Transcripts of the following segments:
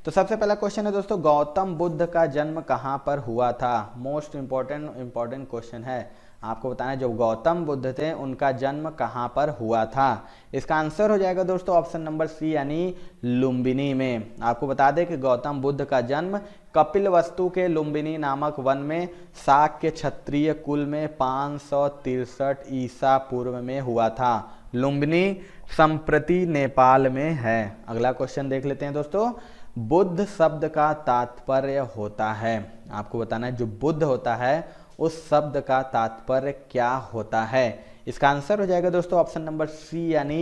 तो सबसे पहला क्वेश्चन है दोस्तों, गौतम बुद्ध का जन्म कहाँ पर हुआ था। मोस्ट इंपॉर्टेंट क्वेश्चन है। आपको बताना है जो गौतम बुद्ध थे उनका जन्म कहाँ पर हुआ था। इसका आंसर हो जाएगा दोस्तों ऑप्शन नंबर सी यानी लुम्बिनी में। आपको बता दें कि गौतम बुद्ध का जन्म कपिलवस्तु के लुम्बिनी नामक वन में शाक्य क्षत्रिय कुल में 563 ईसा पूर्व में हुआ था। लुम्बिनी संप्रति नेपाल में है। अगला क्वेश्चन देख लेते हैं दोस्तों, बुद्ध शब्द का तात्पर्य होता है। आपको बताना है जो बुद्ध होता है उस शब्द का तात्पर्य क्या होता है। इसका आंसर हो जाएगा दोस्तों ऑप्शन नंबर सी यानी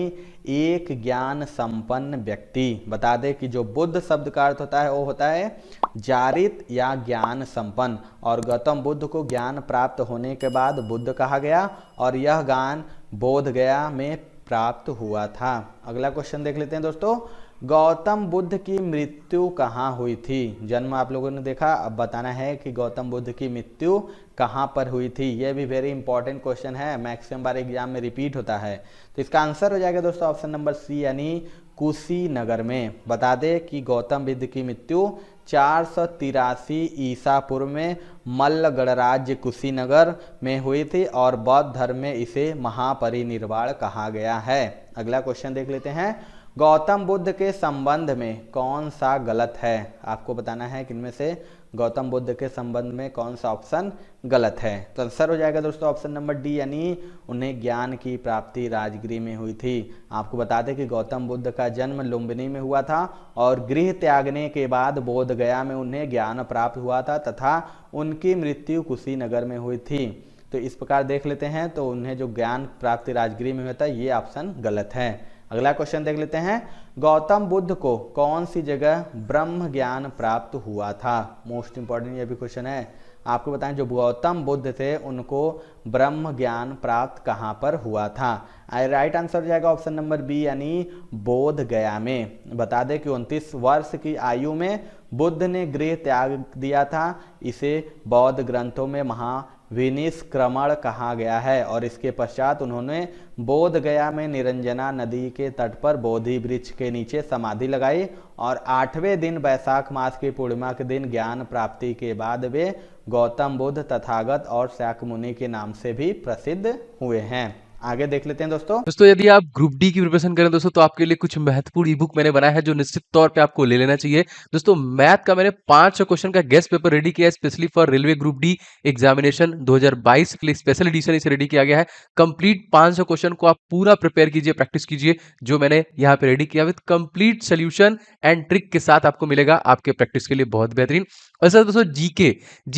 एक ज्ञान संपन्न व्यक्ति। बता दें कि जो बुद्ध शब्द का अर्थ होता है वो होता है जारित या ज्ञान संपन्न, और गौतम बुद्ध को ज्ञान प्राप्त होने के बाद बुद्ध कहा गया और यह ज्ञान बोध गया में प्राप्त हुआ था। अगला क्वेश्चन देख लेते हैं दोस्तों, गौतम बुद्ध की मृत्यु कहाँ हुई थी। जन्म आप लोगों ने देखा, अब बताना है कि गौतम बुद्ध की मृत्यु कहाँ पर हुई थी। यह भी वेरी इंपॉर्टेंट क्वेश्चन है, मैक्सिमम बार एग्जाम में रिपीट होता है। तो इसका आंसर हो जाएगा दोस्तों ऑप्शन नंबर सी यानी कुशीनगर में। बता दें कि गौतम बुद्ध की मृत्यु 483 ईसा पूर्व में मल्ल गणराज्य कुशीनगर में हुई थी और बौद्ध धर्म में इसे महापरिनिर्वाण कहा गया है। अगला क्वेश्चन देख लेते हैं, गौतम बुद्ध के संबंध में कौन सा गलत है। आपको बताना है कि इनमें से गौतम बुद्ध के संबंध में कौन सा ऑप्शन गलत है। तो आंसर हो जाएगा दोस्तों ऑप्शन नंबर डी यानी उन्हें ज्ञान की प्राप्ति राजगृह में हुई थी। आपको बता दें कि गौतम बुद्ध का जन्म लुम्बिनी में हुआ था और गृह त्यागने के बाद बोध गया में उन्हें ज्ञान प्राप्त हुआ था तथा उनकी मृत्यु कुशीनगर में हुई थी। तो इस प्रकार देख लेते हैं, तो उन्हें जो ज्ञान प्राप्ति राजगृह में हुआ था ये ऑप्शन गलत है। अगला क्वेश्चन देख लेते हैं, गौतम बुद्ध को कौन सी जगह ब्रह्म ज्ञान प्राप्त हुआ था। मोस्ट इंपॉर्टेंट ये भी क्वेश्चन है। आपको बताएं जो गौतम बुद्ध थे उनको ब्रह्म ज्ञान प्राप्त कहाँ पर हुआ था। राइट आंसर हो जाएगा ऑप्शन नंबर बी यानी बोध गया में। बता दें कि 29 वर्ष की आयु में बुद्ध ने गृह त्याग दिया था। इसे बौद्ध ग्रंथों में महाविनिष्क्रमण कहा गया है और इसके पश्चात उन्होंने बोध गया में निरंजना नदी के तट पर बोधि वृक्ष के नीचे समाधि लगाई और 8वें दिन वैशाख मास की पूर्णिमा के दिन ज्ञान प्राप्ति के बाद वे गौतम बुद्ध तथागत और शाक्य मुनि के नाम से भी प्रसिद्ध हुए हैं। आगे देख लेते हैं दोस्तों यदि आप ग्रुप डी की प्रिपरेशन करें दोस्तों तो आपके लिए कुछ महत्वपूर्ण ई बुक मैंने बनाया है जो निश्चित तौर पे आपको ले लेना चाहिए। दोस्तों मैथ का मैंने 500 क्वेश्चन का गेस्ट पेपर रेडी किया है specially for railway group D examination 2022 के लिए स्पेशल एडिशन इसे रेडी किया गया है। कंप्लीट 500 क्वेश्चन को आप पूरा प्रिपेयर कीजिए, प्रैक्टिस कीजिए। जो मैंने यहाँ पे रेडी किया with complete solution and trick के साथ आपको मिलेगा आपके प्रैक्टिस के लिए बहुत बेहतरीन। और सर दोस्तों जीके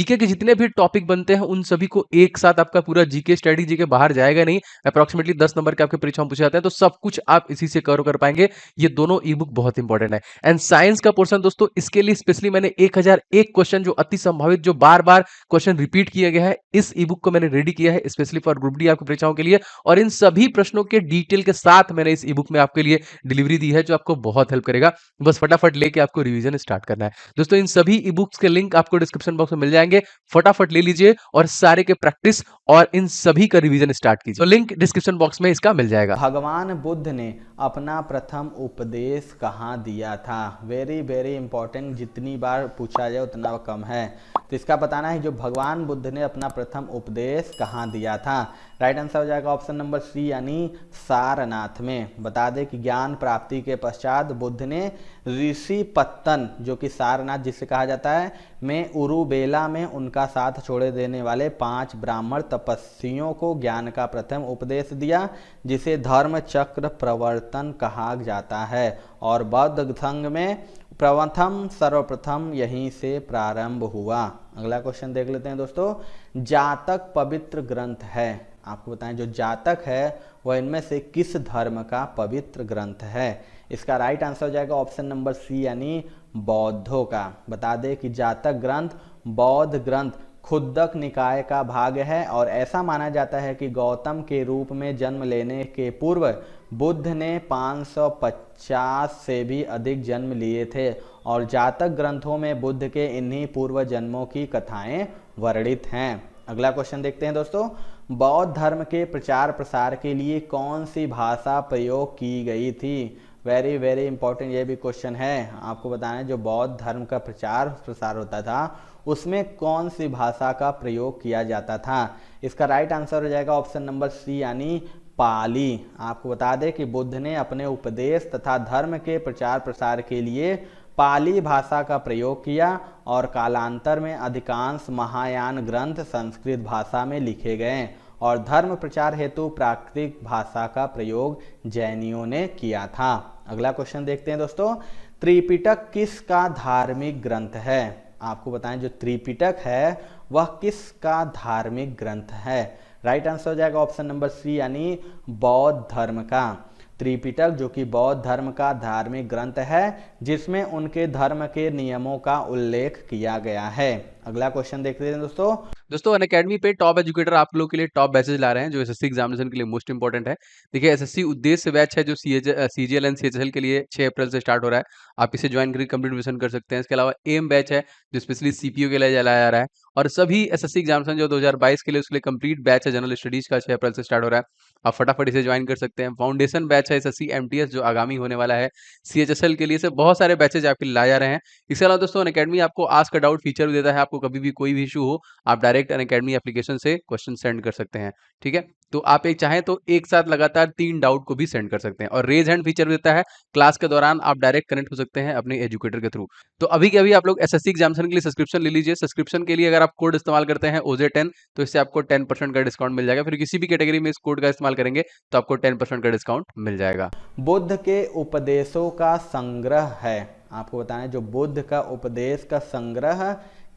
के जितने भी टॉपिक बनते हैं उन सभी को एक साथ आपका पूरा जीके स्टडी जीके बाहर जाएगा नहीं। अप्रोक्सीमेटली 10 नंबर के आपके परीक्षा में पूछे जाते हैं तो सब कुछ आप इसी से कवर कर पाएंगे। ये दोनों ई बुक बहुत इंपॉर्टेंट है। एंड साइंस का पोर्शन दोस्तों इसके लिए स्पेशली मैंने 1001 क्वेश्चन जो अति संभावित जो बार बार क्वेश्चन रिपीट किया गया है इस ई बुक को मैंने रेडी किया है स्पेशली फॉर ग्रुप डी आपकी परीक्षाओं के लिए। और इन सभी प्रश्नों के डिटेल के साथ मैंने इस ई बुक में आपके लिए डिलीवरी दी है जो आपको बहुत हेल्प करेगा। बस फटाफट लेके आपको रिवीजन स्टार्ट करना है। दोस्तों इन सभी ई बुक्स के लिंक आपको डिस्क्रिप्शन बॉक्स में मिल जाएंगे, फटाफट ले लीजिए और सारे के प्रैक्टिस और इन सभी का रिवीजन स्टार्ट कीजिए। तो लिंक डिस्क्रिप्शन बॉक्स में इसका मिल जाएगा। भगवान बुद्ध ने अपना प्रथम उपदेश कहाँ दिया था। वेरी वेरी इंपॉर्टेंट, जितनी बार पूछा जाए उतना कम है। तो इसका बताना है जो भगवान बुद्ध ने अपना प्रथम उपदेश कहाँ दिया था। राइट आंसर हो जाएगा ऑप्शन नंबर सी यानी सारनाथ में। बता दें कि ज्ञान प्राप्ति के पश्चात बुद्ध ने ऋषि पत्तन जो कि सारनाथ जिसे कहा जाता है में उरुबेला में उनका साथ छोड़े देने वाले 5 ब्राह्मण तपस्वियों को ज्ञान का प्रथम उपदेश दिया जिसे धर्म चक्र प्रवर्तन कहा जाता है और बौद्ध संघ में सर्वप्रथम यहीं से प्रारंभ हुआ। अगला क्वेश्चन देख लेते हैं दोस्तों, जातक पवित्र ग्रंथ है। आपको बताएं जो जातक है वह इनमें से किस धर्म का पवित्र ग्रंथ है। इसका राइट आंसर हो जाएगा ऑप्शन नंबर सी यानी बौद्धों का। बता दें कि जातक ग्रंथ बौद्ध ग्रंथ खुद्दक निकाय का भाग है और ऐसा माना जाता है कि गौतम के रूप में जन्म लेने के पूर्व बुद्ध ने 550 से भी अधिक जन्म लिए थे और जातक ग्रंथों में बुद्ध के इन्हीं पूर्व जन्मों की कथाएं वर्णित हैं। अगला क्वेश्चन देखते हैं दोस्तों, बौद्ध धर्म के प्रचार प्रसार के लिए कौन सी भाषा प्रयोग की गई थी। वेरी वेरी इंपॉर्टेंट ये भी क्वेश्चन है। आपको बताना है जो बौद्ध धर्म का प्रचार प्रसार होता था उसमें कौन सी भाषा का प्रयोग किया जाता था। इसका राइट आंसर हो जाएगा ऑप्शन नंबर सी यानी पाली। आपको बता दें कि बुद्ध ने अपने उपदेश तथा धर्म के प्रचार प्रसार के लिए पाली भाषा का प्रयोग किया और कालांतर में अधिकांश महायान ग्रंथ संस्कृत भाषा में लिखे गए और धर्म प्रचार हेतु प्राकृतिक भाषा का प्रयोग जैनियों ने किया था। अगला क्वेश्चन देखते हैं दोस्तों, त्रिपिटक किसका धार्मिक ग्रंथ है। आपको बताएं जो त्रिपिटक है वह किसका धार्मिक ग्रंथ है। राइट आंसर हो जाएगा ऑप्शन नंबर सी यानी बौद्ध धर्म का। त्रिपिटक जो कि बौद्ध धर्म का धार्मिक ग्रंथ है जिसमें उनके धर्म के नियमों का उल्लेख किया गया है। अगला क्वेश्चन देखते हैं दोस्तों अनअकैडमी पे टॉप एजुकेटर आप लोग के लिए टॉप बैचेज ला रहे हैं जो एसएससी एग्जामिनेशन के लिए मोस्ट इंपॉर्टेंट है। देखिए एसएससी उद्देश्य बैच है जो सीजीएल एंड सीएचएल के लिए 6 अप्रैल से स्टार्ट हो रहा है। आप इसे ज्वाइन करके कंप्लीट रिवीजन कर सकते हैं। इसके अलावा एम बैच है जो स्पेशली सीपीयू के लिए चलाया जा रहा है और सभी एसएससी एग्जामिनेशन जो 2022 के लिए उसके लिए कंप्लीट बैच है जनरल स्टडीज का 6 अप्रैल से स्टार्ट हो रहा है। आप फटाफट इसे ज्वाइन कर सकते हैं। फाउंडेशन बैच है एसएससी एमटीएस जो आगामी होने वाला है। सीएचएसएल के लिए से बहुत सारे बैचेज आपके लिए लाए जा रहे हैं। इसके अलावा दोस्तों अनअकैडमी आपको आस्क अ डाउट फीचर भी देता है। आपको कभी भी कोई भी इशू हो आप डायरेक्ट अनअकैडमी एप्लीकेशन से क्वेश्चन सेंड कर सकते हैं। ठीक है, तो आप एक चाहें तो एक साथ लगातार 3 डाउट को भी सेंड कर सकते हैं और रेज हैंड फीचर देता है। क्लास के दौरान आप डायरेक्ट कनेक्ट हो सकते हैं अपने एजुकेटर के थ्रू। तो अभी के अभी आप लोग एसएससी एग्जामिनेशन के लिए सब्सक्रिप्शन ले लीजिए। सब्सक्रिप्शन के लिए अगर आप कोड इस्तेमाल करते हैं OJ10 तो इससे आपको 10% का डिस्काउंट मिल जाएगा। फिर किसी भी कैटेगरी में इस कोड का इस्तेमाल करेंगे तो आपको 10% का डिस्काउंट मिल जाएगा। बुद्ध के उपदेशों का संग्रह है। आपको बताना है जो बुद्ध का उपदेश का संग्रह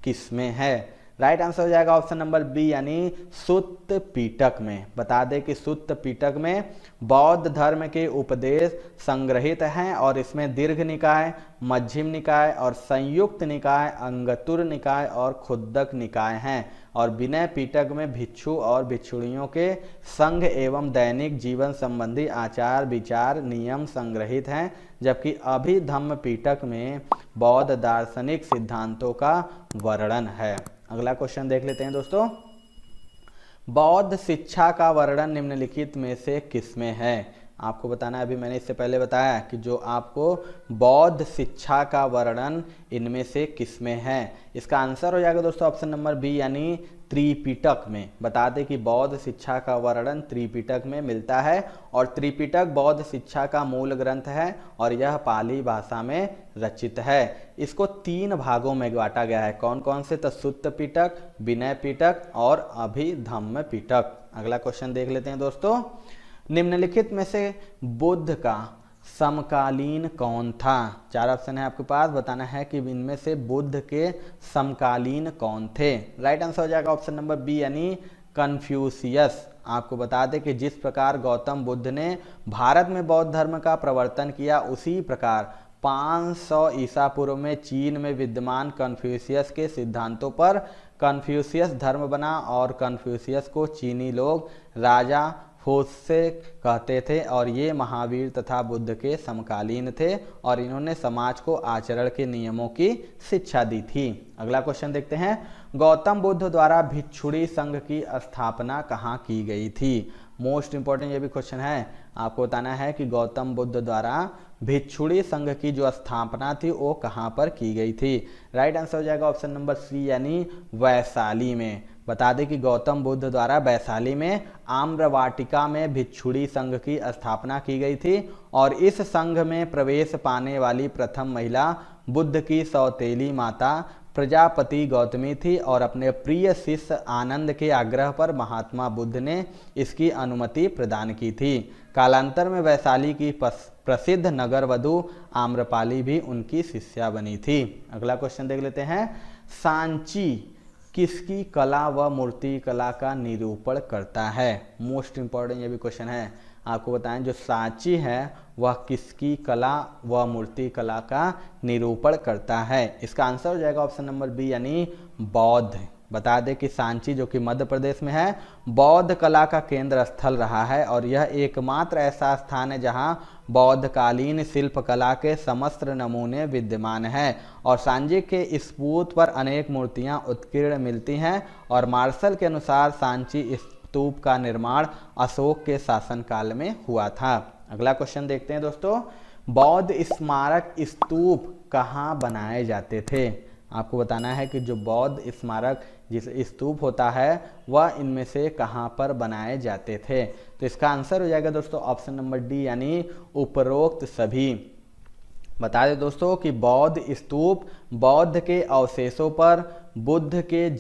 किसमें है। राइट आंसर हो जाएगा ऑप्शन नंबर बी यानी सुत्त पिटक में। बता दें कि सुत्त पिटक में बौद्ध धर्म के उपदेश संग्रहित हैं और इसमें दीर्घ निकाय, मध्यम निकाय और संयुक्त निकाय, अंगुत्तर निकाय और खुद्दक निकाय हैं और विनय पिटक में भिक्षु और भिक्षुणियों के संघ एवं दैनिक जीवन संबंधी आचार विचार नियम संग्रहित हैं, जबकि अभिधम्म पिटक में बौद्ध दार्शनिक सिद्धांतों का वर्णन है। अगला क्वेश्चन देख लेते हैं दोस्तों, बौद्ध शिक्षा का वर्णन निम्नलिखित में से किसमें है। आपको बताना है, अभी मैंने इससे पहले बताया कि जो आपको बौद्ध शिक्षा का वर्णन इनमें से किसमें है। इसका आंसर हो जाएगा दोस्तों ऑप्शन नंबर बी यानी त्रिपिटक में। बता दें कि बौद्ध शिक्षा का वर्णन त्रिपिटक में मिलता है और त्रिपिटक बौद्ध शिक्षा का मूल ग्रंथ है और यह पाली भाषा में रचित है। इसको 3 भागों में बांटा गया है। कौन कौन से? तो सुत्त पिटक, विनय पिटक और अभिधम्म पिटक। अगला क्वेश्चन देख लेते हैं दोस्तों, निम्नलिखित में से बुद्ध का समकालीन कौन था। 4 ऑप्शन है आपके पास, बताना है कि इनमें से बुद्ध के समकालीन कौन थे। राइट आंसर हो जाएगा ऑप्शन नंबर बी यानी कन्फ्यूशियस। आपको बता दें कि जिस प्रकार गौतम बुद्ध ने भारत में बौद्ध धर्म का प्रवर्तन किया उसी प्रकार 500 ईसा पूर्व में चीन में विद्यमान कन्फ्यूशियस के सिद्धांतों पर कन्फ्यूशियस धर्म बना और कन्फ्यूशियस को चीनी लोग राजा फोसे कहते थे और ये महावीर तथा बुद्ध के समकालीन थे और इन्होंने समाज को आचरण के नियमों की शिक्षा दी थी। अगला क्वेश्चन देखते हैं, गौतम बुद्ध द्वारा भिक्षुणी संघ की स्थापना कहाँ की गई थी। मोस्ट इंपॉर्टेंट ये भी क्वेश्चन है। आपको बताना है कि गौतम बुद्ध द्वारा भिक्षुणी संघ की जो स्थापना थी वो कहाँ पर की गई थी। राइट आंसर हो जाएगा ऑप्शन नंबर सी यानी वैशाली में। बता दें कि गौतम बुद्ध द्वारा वैशाली में आम्रवाटिका में भिक्षुणी संघ की स्थापना की गई थी और इस संघ में प्रवेश पाने वाली प्रथम महिला बुद्ध की सौतेली माता प्रजापति गौतमी थी और अपने प्रिय शिष्य आनंद के आग्रह पर महात्मा बुद्ध ने इसकी अनुमति प्रदान की थी। कालांतर में वैशाली की प्रसिद्ध नगरवधु आम्रपाली भी उनकी शिष्या बनी थी। अगला क्वेश्चन देख लेते हैं, सांची किसकी कला व मूर्ति कला का निरूपण करता है। मोस्ट इंपॉर्टेंट ये भी क्वेश्चन है। आपको बताएं जो सांची है वह किसकी कला व मूर्ति कला का निरूपण करता है। इसका आंसर हो जाएगा ऑप्शन नंबर बी यानी बौद्ध। बता दें कि सांची जो कि मध्य प्रदेश में है बौद्ध कला का केंद्र स्थल रहा है और यह एकमात्र ऐसा स्थान है जहां बौद्धकालीन शिल्पकला के समस्त नमूने विद्यमान हैं और सांची के स्फूर्त पर अनेक मूर्तियां उत्कीर्ण मिलती हैं और मार्शल के अनुसार सांची स्तूप का निर्माण अशोक के शासनकाल में हुआ था। अगला क्वेश्चन देखते हैं दोस्तों, बौद्ध स्मारक स्तूप कहाँ बनाए जाते थे? आपको बताना है कि जो बौद्ध स्मारक जिस स्तूप होता है वह इनमें से कहाँ पर बनाए जाते थे? तो इसका आंसर हो जाएगा दोस्तों ऑप्शन नंबर डी, यानी उपरोक्त सभी। बता दें दोस्तों कि बौद्ध स्तूप बौद्ध के अवशेषों पर, बुद्ध के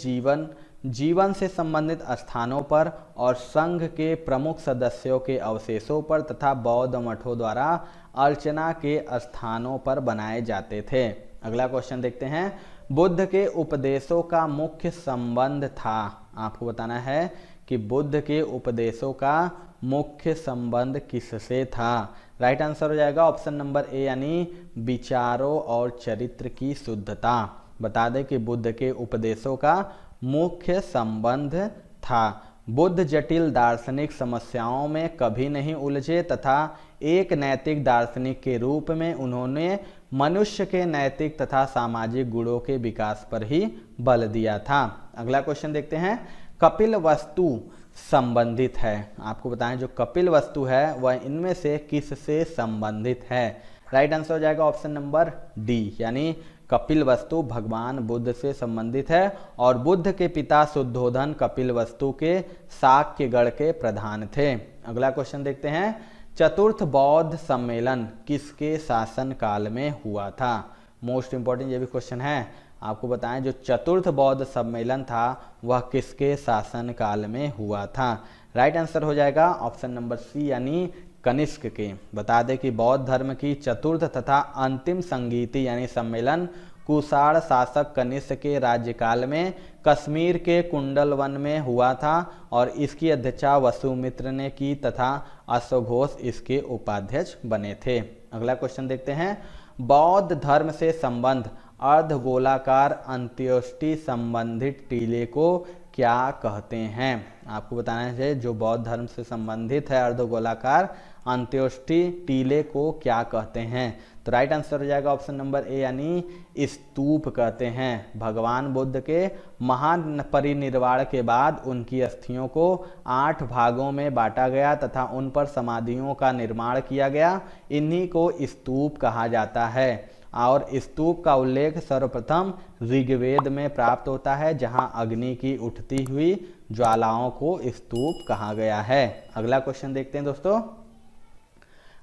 जीवन से संबंधित स्थानों पर और संघ के प्रमुख सदस्यों के अवशेषों पर तथा बौद्ध मठों द्वारा अर्चना के स्थानों पर बनाए जाते थे। अगला क्वेश्चन देखते हैं, बुद्ध के उपदेशों का मुख्य संबंध था। आपको बताना है कि बुद्ध के उपदेशों का मुख्य संबंध किससे था? राइट आंसर हो जाएगा ऑप्शन नंबर ए, यानी विचारों और चरित्र की शुद्धता। बता दें कि बुद्ध के उपदेशों का मुख्य संबंध था बुद्ध जटिल दार्शनिक समस्याओं में कभी नहीं उलझे तथा एक नैतिक दार्शनिक के रूप में उन्होंने मनुष्य के नैतिक तथा सामाजिक गुणों के विकास पर ही बल दिया था। अगला क्वेश्चन देखते हैं, कपिल वस्तु संबंधित है। आपको बताएं जो कपिल वस्तु है वह इनमें से किससे संबंधित है? राइट आंसर हो जाएगा ऑप्शन नंबर डी, यानी कपिल वस्तु भगवान बुद्ध से संबंधित है और बुद्ध के पिता शुद्धोधन कपिल वस्तु के शाक्यगढ़ के प्रधान थे। अगला क्वेश्चन देखते हैं, चतुर्थ बौद्ध सम्मेलन किसके शासन काल में हुआ था? मोस्ट इंपॉर्टेंट ये भी क्वेश्चन है। आपको बताएं जो चतुर्थ बौद्ध सम्मेलन था वह किसके शासन काल में हुआ था? राइट आंसर हो जाएगा ऑप्शन नंबर सी, यानी कनिष्क के। बता दें कि बौद्ध धर्म की चतुर्थ तथा अंतिम संगीति यानी सम्मेलन कुषाण शासक कनिष्क के राज्यकाल में कश्मीर के कुंडल वन में हुआ था और इसकी अध्यक्षता वसुमित्र ने की तथा अश्वघोष इसके उपाध्यक्ष बने थे। अगला क्वेश्चन देखते हैं, बौद्ध धर्म से संबंध अर्धगोलाकार अंत्योष्टि संबंधित टीले को क्या कहते हैं? आपको बताना है जो बौद्ध धर्म से संबंधित है अर्धगोलाकार अंत्योष्टि टीले को क्या कहते हैं? तो राइट आंसर हो जाएगा ऑप्शन नंबर ए, यानी स्तूप कहते हैं। भगवान बुद्ध के महान परिनिर्वाण के बाद उनकी अस्थियों को 8 भागों में बांटा गया तथा उन पर समाधियों का निर्माण किया गया। इन्हीं को स्तूप कहा जाता है और स्तूप का उल्लेख सर्वप्रथम ऋग्वेद में प्राप्त होता है जहां अग्नि की उठती हुई ज्वालाओं को स्तूप कहा गया है। अगला क्वेश्चन देखते हैं दोस्तों,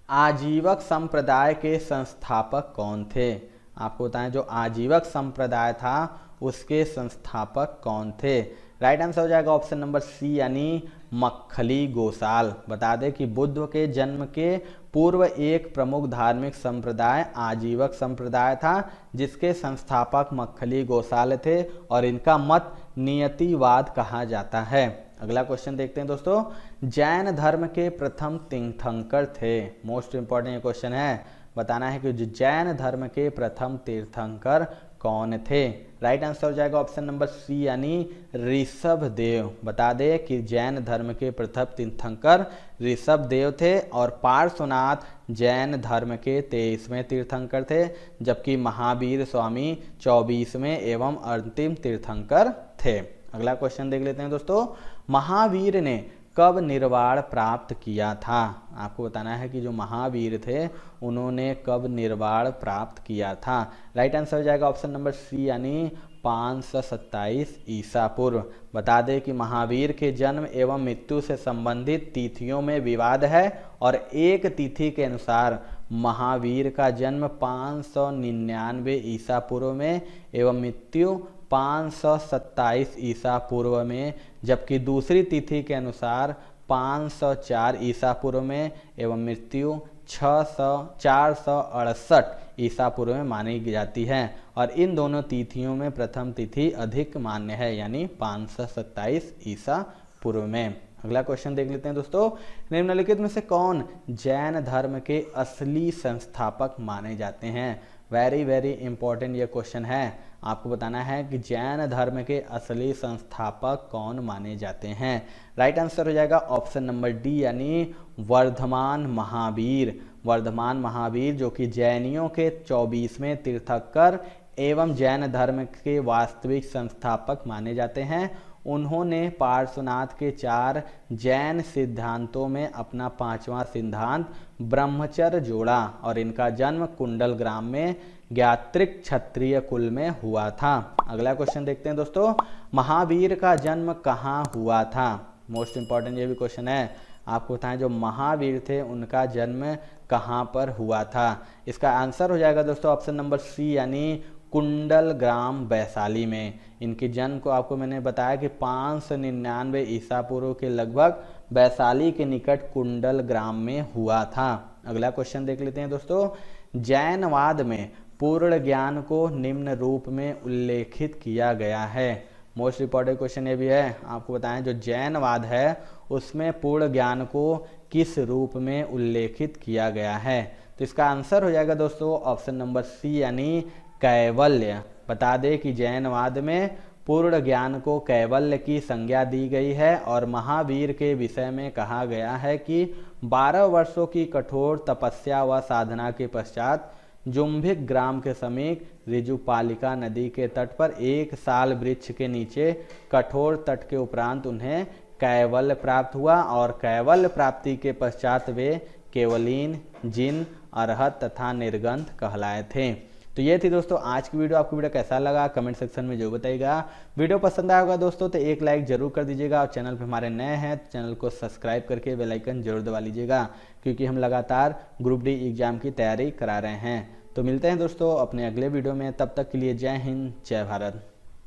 आजीवक संप्रदाय के संस्थापक कौन थे? आपको बताएं जो आजीवक संप्रदाय था उसके संस्थापक कौन थे? राइट आंसर हो जाएगा ऑप्शन नंबर सी, यानी मक्खली गोसाल। बता दें कि बुद्ध के जन्म के पूर्व एक प्रमुख धार्मिक संप्रदाय आजीवक संप्रदाय था जिसके संस्थापक मक्खली गोसाल थे और इनका मत नियतिवाद कहा जाता है। अगला क्वेश्चन देखते हैं दोस्तों, जैन धर्म के प्रथम तीर्थंकर थे। मोस्ट इंपॉर्टेंट क्वेश्चन है। बताना है कि जो जैन धर्म के प्रथम तीर्थंकर कौन थे? राइट आंसर हो जाएगा ऑप्शन नंबर सी, यानी ऋषभदेव। बता दें कि जैन धर्म के प्रथम तीर्थंकर ऋषभदेव थे और पार्श्वनाथ जैन धर्म के 23वें तीर्थंकर थे जबकि महावीर स्वामी 24वें एवं अंतिम तीर्थंकर थे। अगला क्वेश्चन देख लेते हैं दोस्तों, महावीर ने कब निर्वाण प्राप्त किया था? आपको बताना है कि जो महावीर थे उन्होंने कब निर्वाण प्राप्त किया था? राइट आंसर हो जाएगा ऑप्शन नंबर सी, यानी 527 ईसा पूर्व। बता दें कि महावीर के जन्म एवं मृत्यु से संबंधित तिथियों में विवाद है और एक तिथि के अनुसार महावीर का जन्म 599 ईसा पूर्व में एवं मृत्यु 527 ईसा पूर्व में, जबकि दूसरी तिथि के अनुसार 504 ईसा पूर्व में एवं मृत्यु 468 ईसा पूर्व में मानी जाती है और इन दोनों तिथियों में प्रथम तिथि अधिक मान्य है यानी 527 ईसा पूर्व में। अगला क्वेश्चन देख लेते हैं दोस्तों, निम्नलिखित में से कौन जैन धर्म के असली संस्थापक माने जाते हैं? वेरी इंपॉर्टेंट ये क्वेश्चन है। आपको बताना है कि जैन धर्म के असली संस्थापक कौन माने जाते हैं? राइट आंसर हो जाएगा ऑप्शन नंबर डी, यानी वर्धमान महावीर। वर्धमान महावीर जो कि जैनियों के 24वें तीर्थंकर एवं जैन धर्म के वास्तविक संस्थापक माने जाते हैं। उन्होंने पार्श्वनाथ के 4 जैन सिद्धांतों में अपना 5वां सिद्धांत ब्रह्मचर्य जोड़ा और इनका जन्म कुंडल ग्राम में ज्ञात्रिक क्षत्रिय कुल में हुआ था। अगला क्वेश्चन देखते हैं दोस्तों, महावीर का जन्म कहाँ हुआ था? मोस्ट इंपॉर्टेंट ये भी क्वेश्चन है, आपको बताएं जो महावीर थे उनका जन्म कहाँ पर हुआ था? इसका आंसर हो जाएगा दोस्तों ऑप्शन नंबर सी, यानी कुंडल ग्राम वैशाली में। इनके जन्म को आपको मैंने बताया कि 599 ईसा पूर्व के लगभग वैशाली के निकट कुंडल ग्राम में हुआ था। अगला क्वेश्चन देख लेते हैं दोस्तों, जैनवाद में पूर्ण ज्ञान को निम्न रूप में उल्लेखित किया गया है। मोस्ट इंपॉर्टेंट क्वेश्चन ये भी है, आपको बताएं जो जैनवाद है उसमें पूर्ण ज्ञान को किस रूप में उल्लेखित किया गया है? तो इसका आंसर हो जाएगा दोस्तों ऑप्शन नंबर सी, यानी कैवल्य। बता दें कि जैनवाद में पूर्ण ज्ञान को कैवल्य की संज्ञा दी गई है और महावीर के विषय में कहा गया है कि 12 वर्षों की कठोर तपस्या व साधना के पश्चात जुम्भिक ग्राम के समीप ऋजुपालिका नदी के तट पर 1 साल वृक्ष के नीचे कठोर तट के उपरांत उन्हें कैवल्य प्राप्त हुआ और कैवल्य प्राप्ति के पश्चात वे केवलीन, जिन, अरहत तथा निर्गंध कहलाए थे। तो ये थी दोस्तों आज की वीडियो। आपको वीडियो कैसा लगा कमेंट सेक्शन में जो बताइएगा। वीडियो पसंद आया होगा दोस्तों तो एक लाइक जरूर कर दीजिएगा और चैनल पे हमारे नए हैं तो चैनल को सब्सक्राइब करके बेल आइकन जरूर दबा लीजिएगा, क्योंकि हम लगातार ग्रुप डी एग्जाम की तैयारी करा रहे हैं। तो मिलते हैं दोस्तों अपने अगले वीडियो में, तब तक के लिए जय हिंद जय भारत।